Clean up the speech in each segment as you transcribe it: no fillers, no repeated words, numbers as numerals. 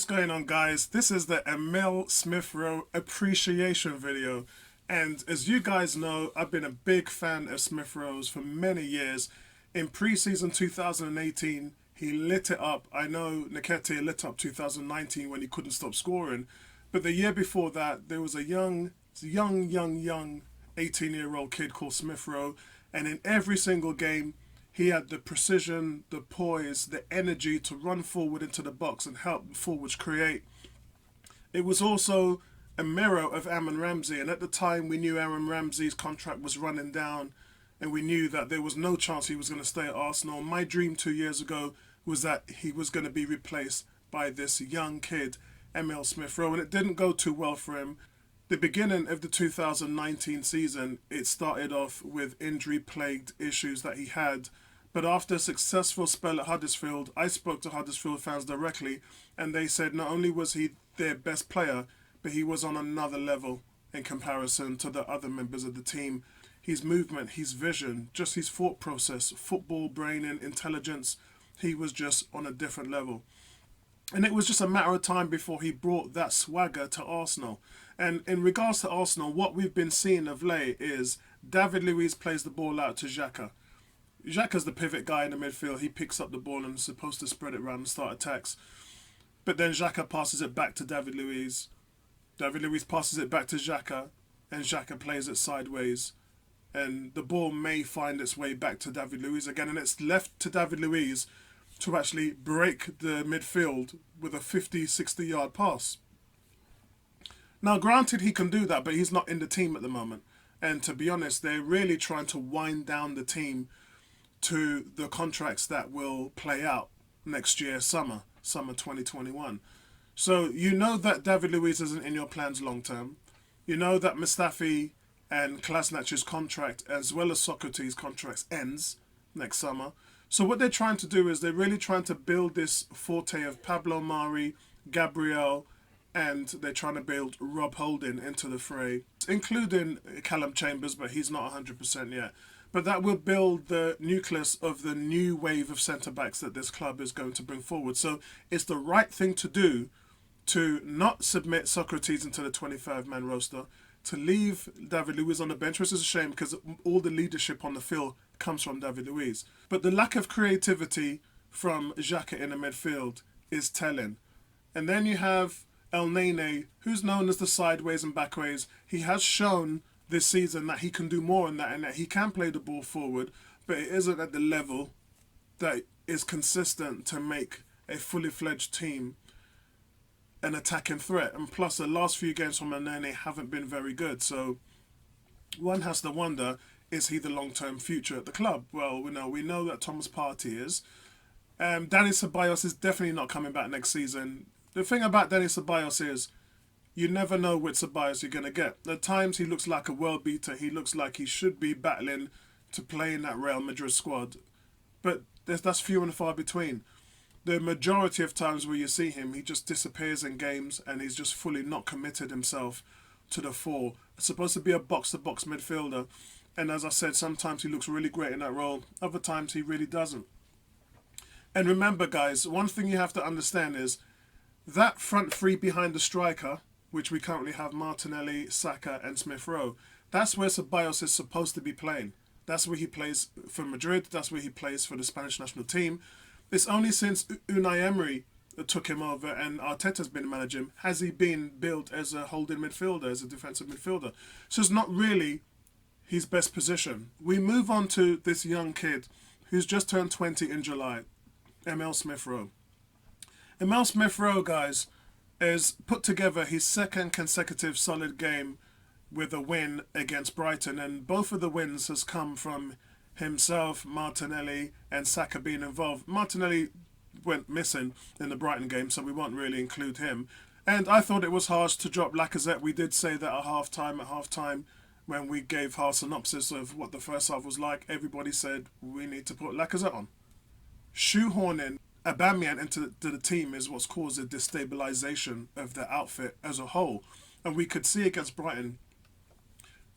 What's going on, guys? This is the Emile Smith Rowe appreciation video. And as you guys know, I've been a big fan of Smith Rowe's for many years. In pre-season 2018, he lit it up. I know Nketiah lit up 2019 when he couldn't stop scoring. But the year before that, there was a young 18-year-old kid called Smith Rowe. And in every single game, he had the precision, the poise, the energy to run forward into the box and help the forwards create. It was also a mirror of Aaron Ramsey, and at the time we knew Aaron Ramsey's contract was running down and we knew that there was no chance he was going to stay at Arsenal. My dream 2 years ago was that he was going to be replaced by this young kid, Emile Smith Rowe, and it didn't go too well for him. The beginning of the 2019 season, it started off with injury-plagued issues that he had. But after a successful spell at Huddersfield, I spoke to Huddersfield fans directly, and they said not only was he their best player, but he was on another level in comparison to the other members of the team. His movement, his vision, just his thought process, football brain and intelligence, he was just on a different level. And it was just a matter of time before he brought that swagger to Arsenal. And in regards to Arsenal, what we've been seeing of late is David Luiz plays the ball out to Xhaka. Xhaka's the pivot guy in the midfield. He picks up the ball and is supposed to spread it around and start attacks. But then Xhaka passes it back to David Luiz. David Luiz passes it back to Xhaka, and Xhaka plays it sideways. And the ball may find its way back to David Luiz again, and it's left to David Luiz to actually break the midfield with a 50, 60-yard pass. Now, granted, he can do that, but he's not in the team at the moment. And to be honest, they're really trying to wind down the team to the contracts that will play out next year, summer 2021. So you know that David Luiz isn't in your plans long term. You know that Mustafi and Kolasinac contract, as well as Socrates' contracts, ends next summer. So what they're trying to do is they're really trying to build this forte of Pablo Mari, Gabriel, and they're trying to build Rob Holding into the fray, including Callum Chambers, but he's not 100% yet. But that will build the nucleus of the new wave of centre-backs that this club is going to bring forward. So it's the right thing to do to not submit Socrates into the 25-man roster, to leave David Luiz on the bench, which is a shame because all the leadership on the field comes from David Luiz. But the lack of creativity from Xhaka in the midfield is telling. And then you have El Nene, who's known as the sideways and backways. He has shown this season that he can do more than that and that he can play the ball forward, but it isn't at the level that is consistent to make a fully fledged team an attacking threat. And plus, the last few games from Nene haven't been very good. So one has to wonder, is he the long-term future at the club? Well, we know that Thomas Partey is. Danny Ceballos is definitely not coming back next season. The thing about Danny Ceballos is, you never know which Ceballos you're going to get. At times, he looks like a world beater. He looks like he should be battling to play in that Real Madrid squad. But that's few and far between. The majority of times where you see him, he just disappears in games and he's just fully not committed himself to the fore. It's supposed to be a box-to-box midfielder. And as I said, sometimes he looks really great in that role. Other times, he really doesn't. And remember, guys, one thing you have to understand is that front three behind the striker, which we currently have Martinelli, Saka and Smith Rowe, that's where Ceballos is supposed to be playing. That's where he plays for Madrid. That's where he plays for the Spanish national team. It's only since Unai Emery took him over and Arteta's been managing him, has he been built as a holding midfielder, as a defensive midfielder. So it's not really his best position. We move on to this young kid who's just turned 20 in July, Emile Smith Rowe. Emile Smith Rowe, guys, has put together his second consecutive solid game with a win against Brighton, and both of the wins has come from himself, Martinelli and Saka being involved. Martinelli went missing in the Brighton game, so we won't really include him. And I thought it was harsh to drop Lacazette. We did say that at half-time, when we gave our synopsis of what the first half was like, everybody said we need to put Lacazette on. Shoehorning Aubameyang into the team is what's caused a destabilisation of the outfit as a whole. And we could see against Brighton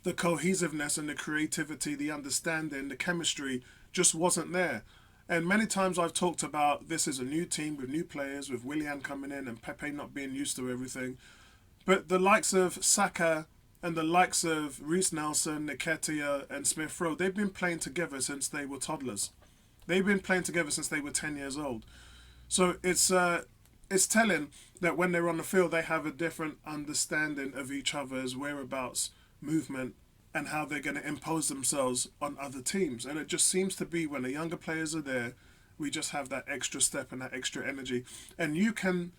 the cohesiveness and the creativity, the understanding, the chemistry just wasn't there. And many times I've talked about this is a new team with new players, with Willian coming in and Pepe not being used to everything. But the likes of Saka and the likes of Reece Nelson, Nketiah and Smith Rowe, they've been playing together since they were toddlers. They've been playing together since they were 10 years old. So it's telling that when they're on the field, they have a different understanding of each other's whereabouts, movement, and how they're going to impose themselves on other teams. And it just seems to be when the younger players are there, we just have that extra step and that extra energy. And you can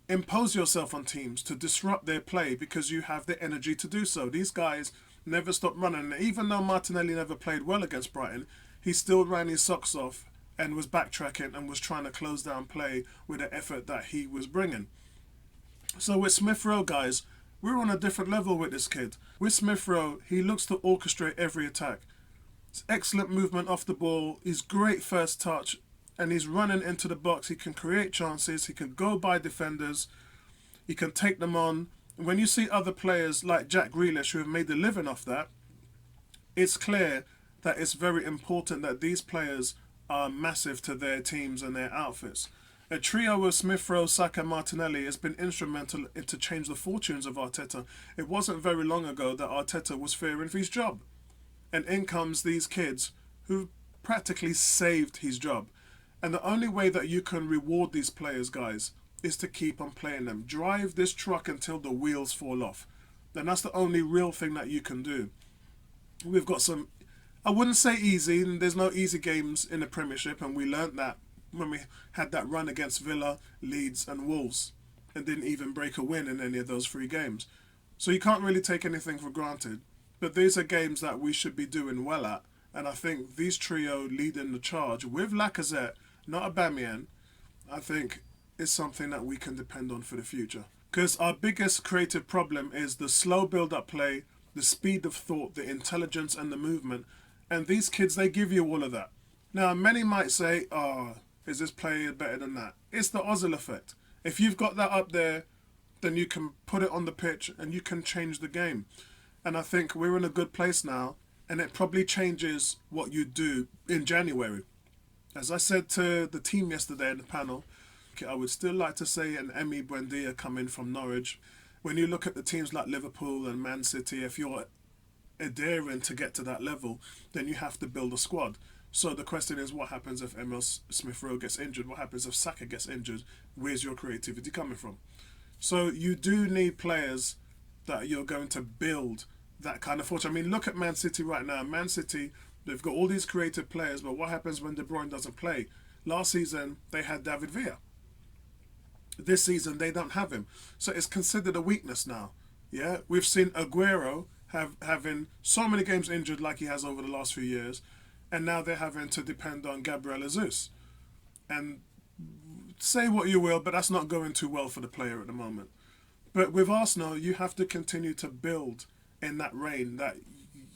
impose yourself on teams to disrupt their play because you have the energy to do so. These guys never stop running. Even though Martinelli never played well against Brighton, he still ran his socks off and was backtracking and was trying to close down play with the effort that he was bringing. So with Smith Rowe, guys, we're on a different level with this kid. With Smith Rowe, he looks to orchestrate every attack. It's excellent movement off the ball, his great first touch, and he's running into the box. He can create chances, he can go by defenders, he can take them on. When you see other players like Jack Grealish who have made a living off that, it's clear that it's very important that these players are massive to their teams and their outfits. A trio of Smith Rowe, Saka, Martinelli has been instrumental to change the fortunes of Arteta. It wasn't very long ago that Arteta was fearing for his job. And in comes these kids who practically saved his job. And the only way that you can reward these players, guys, is to keep on playing them. Drive this truck until the wheels fall off. And that's the only real thing that you can do. We've got some, I wouldn't say easy, and there's no easy games in the Premiership, and we learnt that when we had that run against Villa, Leeds and Wolves and didn't even break a win in any of those 3 games. So you can't really take anything for granted. But these are games that we should be doing well at. And I think these trio leading the charge with Lacazette, not Aubameyang, I think is something that we can depend on for the future. Because our biggest creative problem is the slow build-up play, the speed of thought, the intelligence and the movement. And these kids, they give you all of that. Now, many might say, is this player better than that? It's the Ozil effect. If you've got that up there, then you can put it on the pitch and you can change the game. And I think we're in a good place now, and it probably changes what you do in January. As I said to the team yesterday in the panel, I would still like to say an Emi Buendia coming from Norwich. When you look at the teams like Liverpool and Man City, if you're adhering to get to that level, then you have to build a squad. So the question is, what happens if Emile Smith Rowe gets injured? What happens if Saka gets injured? Where's your creativity coming from? So you do need players that you're going to build that kind of fortune. I mean, look at Man City right now. Man City, they've got all these creative players, but what happens when De Bruyne doesn't play? Last season, they had David Villa. This season, they don't have him. So it's considered a weakness now. Yeah, we've seen Aguero having so many games injured like he has over the last few years. And now they're having to depend on Gabriel Jesus. And say what you will, but that's not going too well for the player at the moment. But with Arsenal, you have to continue to build in that reign. That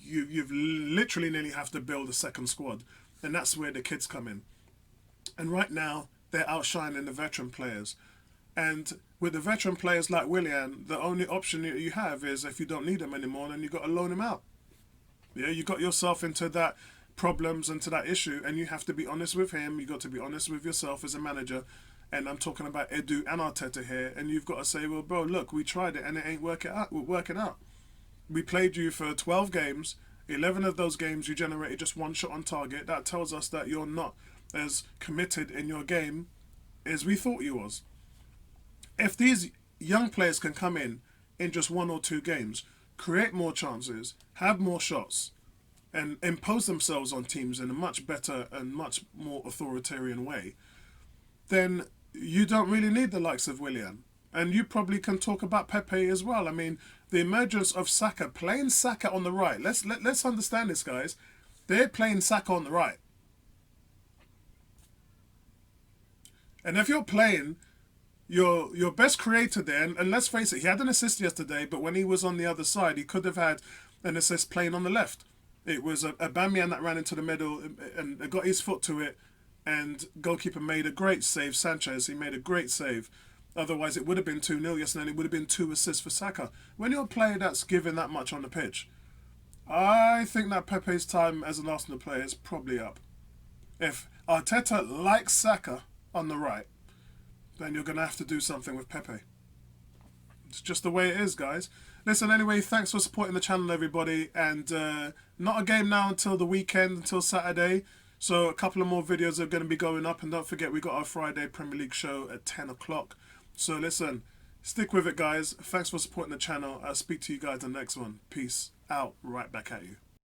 you've literally nearly have to build a second squad. And that's where the kids come in. And right now, they're outshining the veteran players. And with the veteran players like Willian, the only option you have is if you don't need him anymore, then you've got to loan him out. Yeah, you got yourself into that problems and to that issue, and you have to be honest with him. You got to be honest with yourself as a manager, and I'm talking about Edu and Arteta here. And you've got to say, well, bro, look, we tried it and it ain't working out. We played you for 12 games. 11 of those games you generated just 1 shot on target. That tells us that you're not as committed in your game as we thought you was. If these young players can come in just 1 or 2 games, create more chances, have more shots, and impose themselves on teams in a much better and much more authoritarian way, then you don't really need the likes of Willian. And you probably can talk about Pepe as well. I mean, the emergence of Saka, playing Saka on the right. Let's understand this, guys. They're playing Saka on the right. And if you're playing your best creator there, and let's face it, he had an assist yesterday, but when he was on the other side, he could have had an assist playing on the left. It was Aubameyang that ran into the middle and got his foot to it, and goalkeeper made a great save. Sanchez, he made a great save. Otherwise, it would have been 2-0 yesterday, and it would have been 2 assists for Saka. When you're a player that's given that much on the pitch, I think that Pepe's time as an Arsenal player is probably up. If Arteta likes Saka on the right, then you're going to have to do something with Pepe. It's just the way it is, guys. Listen, anyway, thanks for supporting the channel, everybody. And not a game now until the weekend, until Saturday. So a couple of more videos are going to be going up. And don't forget, we got our Friday Premier League show at 10 o'clock. So listen, stick with it, guys. Thanks for supporting the channel. I'll speak to you guys in the next one. Peace out. Right back at you.